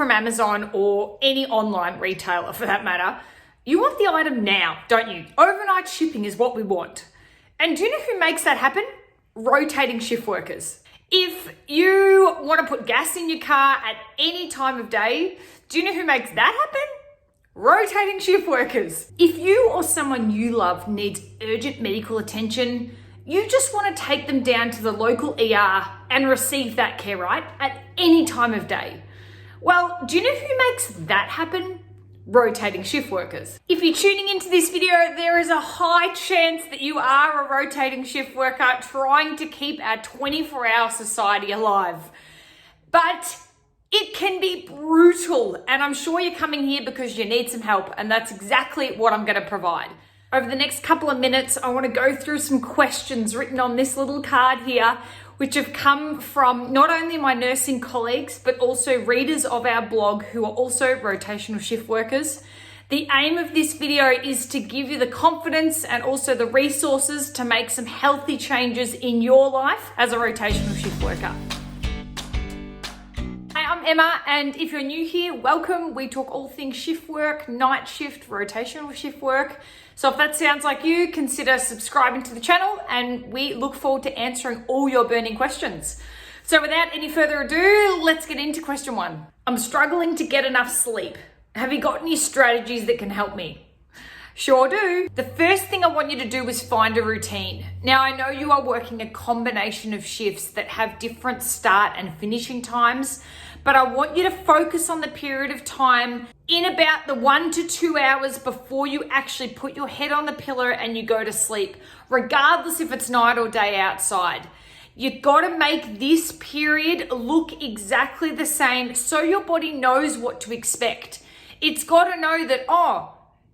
from Amazon or any online retailer for that matter, you want the item now, don't you? Overnight shipping is what we want. And do you know who makes that happen? Rotating shift workers. If you want to put gas in your car at any time of day, do you know who makes that happen? Rotating shift workers. If you or someone you love needs urgent medical attention, you just want to take them down to the local ER and receive that care, right? At any time of day. Well, do you know who makes that happen? Rotating shift workers. If you're tuning into this video, there is a high chance that you are a rotating shift worker trying to keep our 24-hour society alive. But it can be brutal, and I'm sure you're coming here because you need some help, and that's exactly what I'm going to provide. Over the next couple of minutes, I want to go through some questions written on this little card here, which have come from not only my nursing colleagues, but also readers of our blog who are also rotational shift workers. The aim of this video is to give you the confidence and also the resources to make some healthy changes in your life as a rotational shift worker. Hi, I'm Emma, and if you're new here, welcome. We talk all things shift work, night shift, rotational shift work. So if that sounds like you, consider subscribing to the channel, and we look forward to answering all your burning questions. So without any further ado, let's get into question 1. I'm struggling to get enough sleep. Have you got any strategies that can help me? Sure do. The first thing I want you to do is find a routine. Now, I know you are working a combination of shifts that have different start and finishing times, but I want you to focus on the period of time in about the 1 to 2 hours before you actually put your head on the pillow and you go to sleep, regardless if it's night or day outside. You've got to make this period look exactly the same so your body knows what to expect. It's got to know that,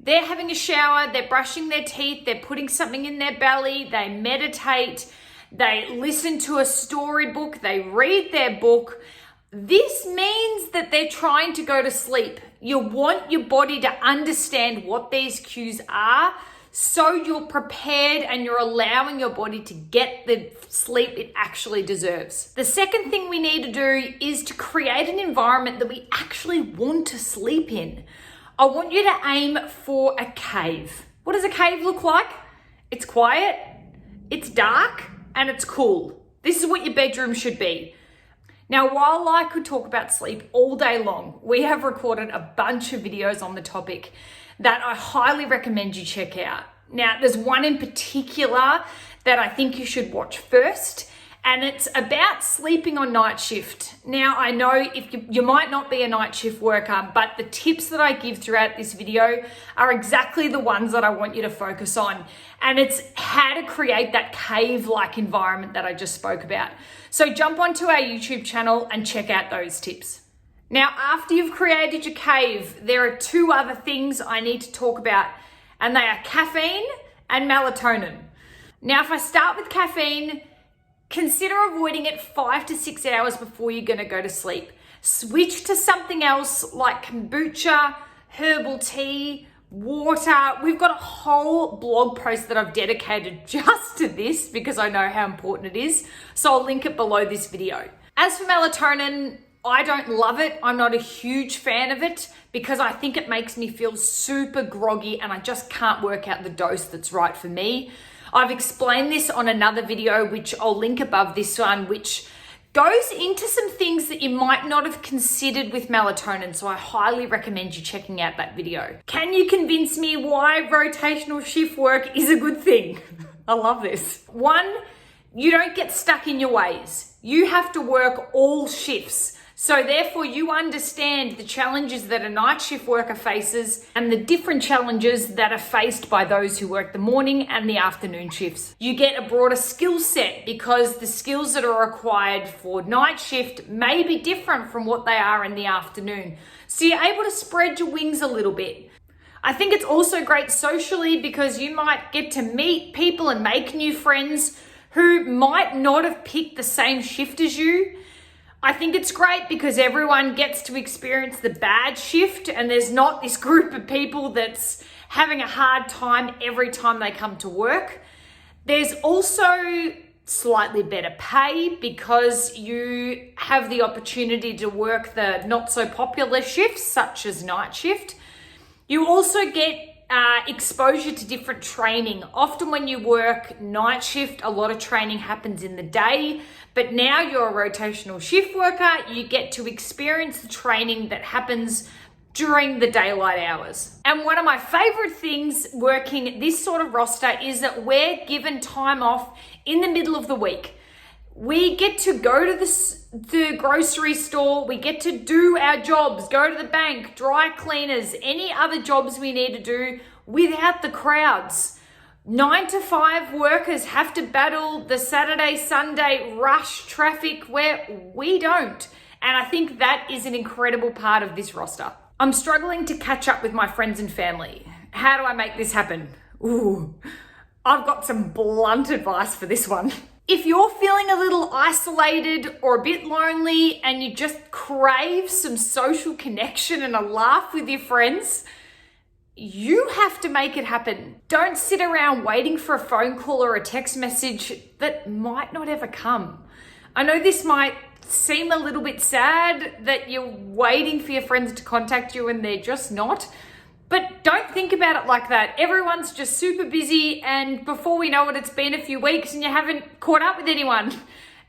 they're having a shower, they're brushing their teeth, they're putting something in their belly, they meditate, they listen to a storybook, they read their book. This means that they're trying to go to sleep. You want your body to understand what these cues are so you're prepared and you're allowing your body to get the sleep it actually deserves. The second thing we need to do is to create an environment that we actually want to sleep in. I want you to aim for a cave. What does a cave look like? It's quiet, it's dark, and it's cool. This is what your bedroom should be. Now, while I could talk about sleep all day long, we have recorded a bunch of videos on the topic that I highly recommend you check out. Now, there's one in particular that I think you should watch first, and it's about sleeping on night shift. Now, I know if you might not be a night shift worker, but the tips that I give throughout this video are exactly the ones that I want you to focus on. And it's how to create that cave-like environment that I just spoke about. So jump onto our YouTube channel and check out those tips. Now, after you've created your cave, there are 2 other things I need to talk about, and they are caffeine and melatonin. Now, if I start with caffeine, consider avoiding it 5 to 6 hours before you're going to go to sleep. Switch to something else like kombucha, herbal tea, water. We've got a whole blog post that I've dedicated just to this because I know how important it is. So I'll link it below this video. As for melatonin, I don't love it. I'm not a huge fan of it because I think it makes me feel super groggy and I just can't work out the dose that's right for me. I've explained this on another video, which I'll link above this one, which goes into some things that you might not have considered with melatonin. So I highly recommend you checking out that video. Can you convince me why rotational shift work is a good thing? I love this. 1, you don't get stuck in your ways. You have to work all shifts. So therefore you understand the challenges that a night shift worker faces and the different challenges that are faced by those who work the morning and the afternoon shifts. You get a broader skill set because the skills that are required for night shift may be different from what they are in the afternoon. So you're able to spread your wings a little bit. I think it's also great socially because you might get to meet people and make new friends who might not have picked the same shift as you. I think it's great because everyone gets to experience the bad shift and there's not this group of people that's having a hard time every time they come to work. There's also slightly better pay because you have the opportunity to work the not so popular shifts, such as night shift. You also get exposure to different training. Often when you work night shift, a lot of training happens in the day, but now you're a rotational shift worker, you get to experience the training that happens during the daylight hours. And one of my favorite things working this sort of roster is that we're given time off in the middle of the week. We get to go to the grocery store, we get to do our jobs, go to the bank, dry cleaners, any other jobs we need to do without the crowds. 9 to 5 workers have to battle the Saturday, Sunday rush traffic where we don't. And I think that is an incredible part of this roster. I'm struggling to catch up with my friends and family. How do I make this happen? Ooh, I've got some blunt advice for this one. If you're feeling a little isolated or a bit lonely and you just crave some social connection and a laugh with your friends, you have to make it happen. Don't sit around waiting for a phone call or a text message that might not ever come. I know this might seem a little bit sad that you're waiting for your friends to contact you and they're just not. But don't think about it like that. Everyone's just super busy, and before we know it, it's been a few weeks and you haven't caught up with anyone.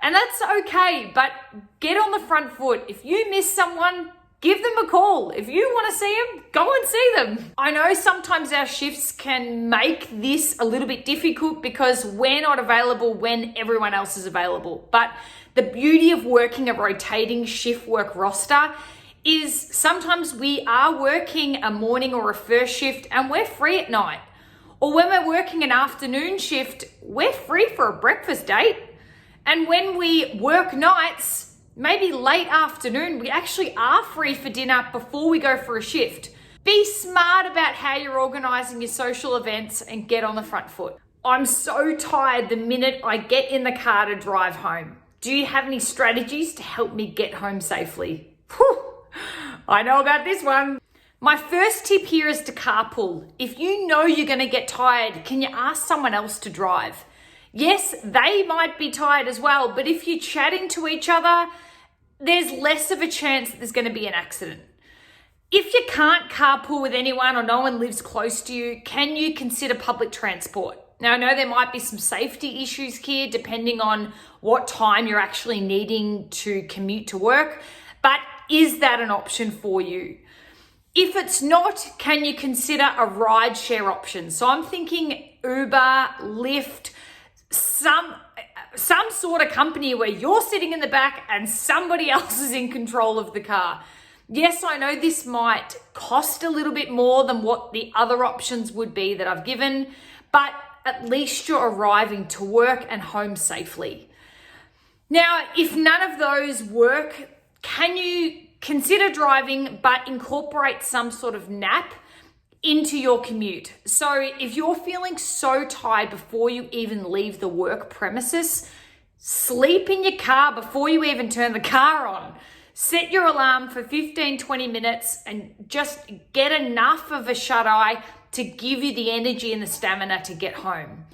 And that's okay, but get on the front foot. If you miss someone, give them a call. If you want to see them, go and see them. I know sometimes our shifts can make this a little bit difficult because we're not available when everyone else is available. But the beauty of working a rotating shift work roster is sometimes we are working a morning or a first shift and we're free at night. Or when we're working an afternoon shift, we're free for a breakfast date. And when we work nights, maybe late afternoon, we actually are free for dinner before we go for a shift. Be smart about how you're organizing your social events and get on the front foot. I'm so tired the minute I get in the car to drive home. Do you have any strategies to help me get home safely? Whew, I know about this one. My first tip here is to carpool. If you know you're going to get tired, can you ask someone else to drive? Yes, they might be tired as well, but if you're chatting to each other, there's less of a chance that there's going to be an accident. If you can't carpool with anyone or no one lives close to you, can you consider public transport? Now, I know there might be some safety issues here depending on what time you're actually needing to commute to work, but is that an option for you? If it's not, can you consider a ride share option? So I'm thinking Uber, Lyft, some sort of company where you're sitting in the back and somebody else is in control of the car. Yes, I know this might cost a little bit more than what the other options would be that I've given, but at least you're arriving to work and home safely. Now, if none of those work, can you consider driving but incorporate some sort of nap into your commute? So if you're feeling so tired before you even leave the work premises, sleep in your car before you even turn the car on. Set your alarm for 15-20 minutes and just get enough of a shut-eye to give you the energy and the stamina to get home.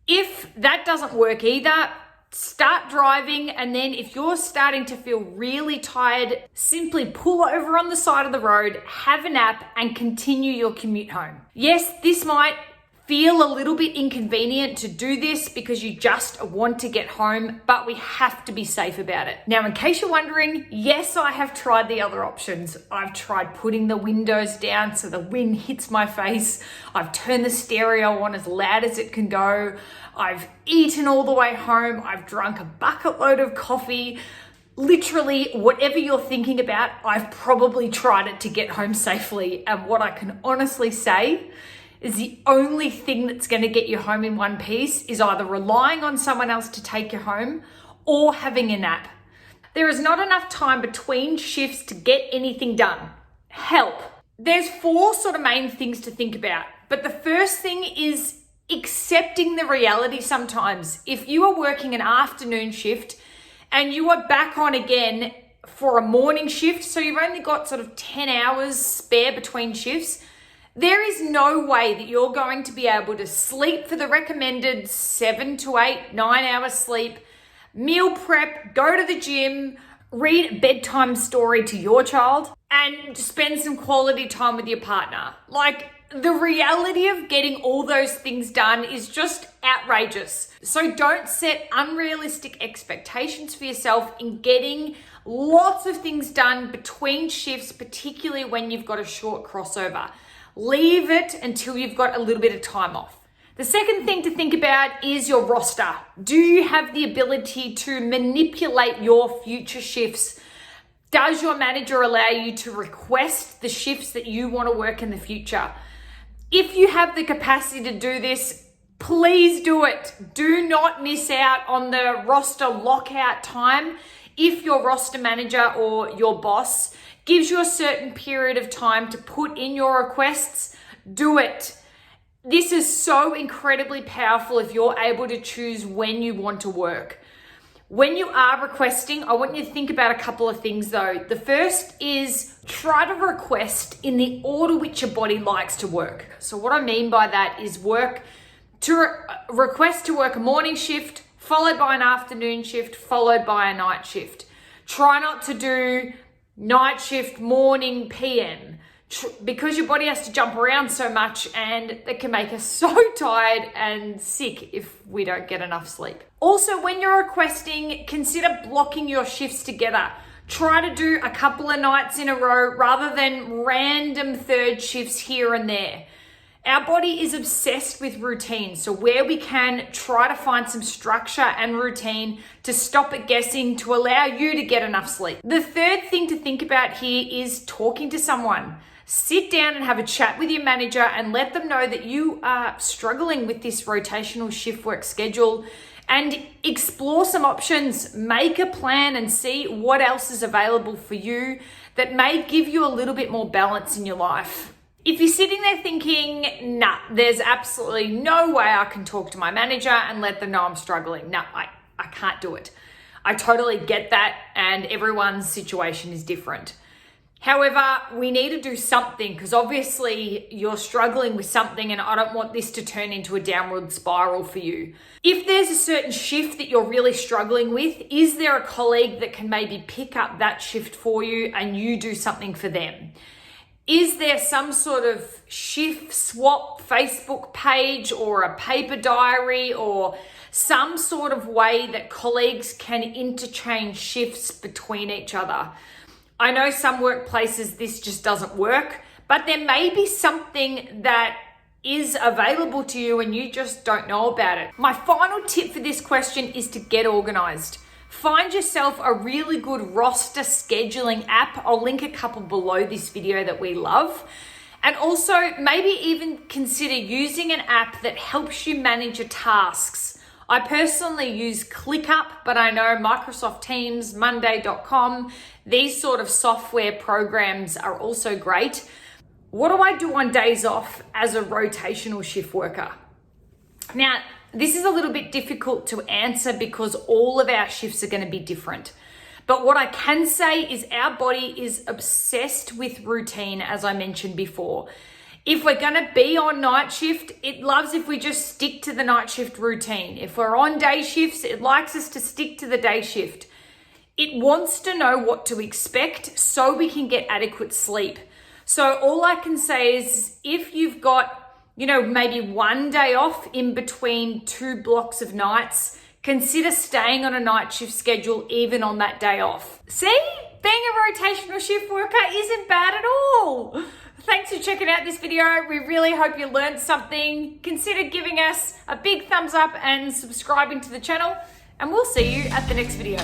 If that doesn't work either, start driving, and then if you're starting to feel really tired, simply pull over on the side of the road, have a nap, and continue your commute home. Yes, this might feel a little bit inconvenient to do this because you just want to get home, but we have to be safe about it. Now, in case you're wondering, yes, I have tried the other options. I've tried putting the windows down so the wind hits my face. I've turned the stereo on as loud as it can go. I've eaten all the way home. I've drunk a bucket load of coffee. Literally, whatever you're thinking about, I've probably tried it to get home safely. And what I can honestly say is the only thing that's going to get you home in one piece is either relying on someone else to take you home or having a nap. There is not enough time between shifts to get anything done. Help. There's 4 sort of main things to think about, but the first thing is accepting the reality sometimes. If you are working an afternoon shift and you are back on again for a morning shift, so you've only got sort of 10 hours spare between shifts, There is no way that you're going to be able to sleep for the recommended 7 to 8, 9 hours sleep, meal prep, go to the gym, read a bedtime story to your child, and spend some quality time with your partner. Like, the reality of getting all those things done is just outrageous. So don't set unrealistic expectations for yourself in getting lots of things done between shifts, particularly when you've got a short crossover. Leave it until you've got a little bit of time off. The second thing to think about is your roster. Do you have the ability to manipulate your future shifts? Does your manager allow you to request the shifts that you want to work in the future? If you have the capacity to do this, please do it. Do not miss out on the roster lockout time. If your roster manager or your boss gives you a certain period of time to put in your requests, do it. This is so incredibly powerful if you're able to choose when you want to work. When you are requesting, I want you to think about a couple of things though. The first is try to request in the order which your body likes to work. So what I mean by that is request to work a morning shift, followed by an afternoon shift, followed by a night shift. Try not to do night shift, morning, PM, because your body has to jump around so much and it can make us so tired and sick if we don't get enough sleep. Also, when you're requesting, consider blocking your shifts together. Try to do a couple of nights in a row rather than random third shifts here and there. Our body is obsessed with routine, so where we can, try to find some structure and routine to stop it guessing, to allow you to get enough sleep. The third thing to think about here is talking to someone. Sit down and have a chat with your manager and let them know that you are struggling with this rotational shift work schedule, and explore some options. Make a plan and see what else is available for you that may give you a little bit more balance in your life. If you're sitting there thinking, nah, there's absolutely no way I can talk to my manager and let them know I'm struggling. No, I can't do it. I totally get that, and everyone's situation is different. However, we need to do something because obviously you're struggling with something, and I don't want this to turn into a downward spiral for you. If there's a certain shift that you're really struggling with, is there a colleague that can maybe pick up that shift for you and you do something for them? Is there some sort of shift swap Facebook page or a paper diary or some sort of way that colleagues can interchange shifts between each other? I know some workplaces this just doesn't work, but there may be something that is available to you and you just don't know about it. My final tip for this question is to get organized. Find yourself a really good roster scheduling app. I'll link a couple below this video that we love. And also maybe even consider using an app that helps you manage your tasks. I personally use ClickUp, but I know Microsoft Teams, Monday.com, these sort of software programs are also great. What do I do on days off as a rotational shift worker? Now, this is a little bit difficult to answer because all of our shifts are going to be different. But what I can say is our body is obsessed with routine, as I mentioned before. If we're going to be on night shift, it loves if we just stick to the night shift routine. If we're on day shifts, it likes us to stick to the day shift. It wants to know what to expect so we can get adequate sleep. So all I can say is if you've got maybe one day off in between 2 blocks of nights, consider staying on a night shift schedule even on that day off. See? Being a rotational shift worker isn't bad at all. Thanks for checking out this video. We really hope you learned something. Consider giving us a big thumbs up and subscribing to the channel, and we'll see you at the next video.